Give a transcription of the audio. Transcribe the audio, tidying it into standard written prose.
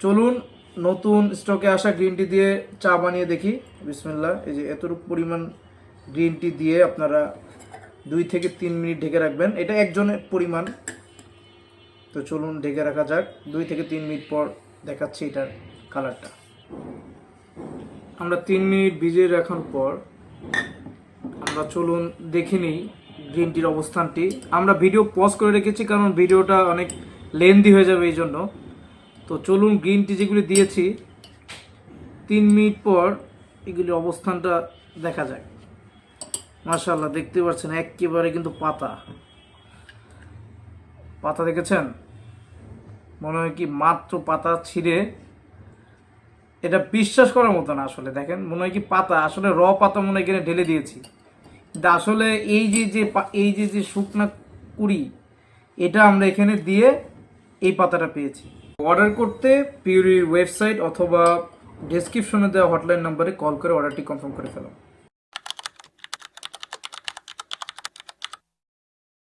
চলুন নতুন স্টকে আসা গ্রিন টি দিয়ে চা বানিয়ে দেখি। বিসমিল্লাহ। এই যে এতটুকু পরিমাণ গ্রিন টি দিয়ে আপনারা 2 থেকে 3 মিনিট ঢেকে রাখবেন। এটা একজনের পরিমাণ। তো চলুন ঢেকে রাখা যাক। 2 থেকে 3 মিনিট পর দেখাচ্ছি এটার কালারটা। আমরা 3 মিনিট ভিজিয়ে রাখার পর আমরা চলুন দেখে নিই গ্রিন টির অবস্থানটি। আমরা ভিডিও পজ করে রেখেছি কারণ ভিডিওটা অনেক লেন্দি হয়ে যাবে এই জন্য। তো চলুন গ্রিন টি যেগুলি দিয়েছি 3 মিনিট পর এগুলির অবস্থানটা দেখা যায়। মাশাআল্লাহ, দেখতে পাচ্ছেন একেবারে কিন্তু পাতা পাতা দেখেছেন? মনে হয় কি মাত্র পাতা ছিঁড়ে, এটা বিশ্বাস করার মতো না আসলে। দেখেন মনে হয় কি পাতা, আসলে র পাতা মনে হয় এখানে ঢেলে দিয়েছি। কিন্তু আসলে এই যে শুকনা কুড়ি, এটা আমরা এখানে দিয়ে এই পাতাটা পেয়েছি। অর্ডার করতে পিউরির ওয়েবসাইট অথবা ডেসক্রিপশনে দেওয়া হটলাইন নম্বরে কল করে অর্ডারটি কনফার্ম করে ফেলো।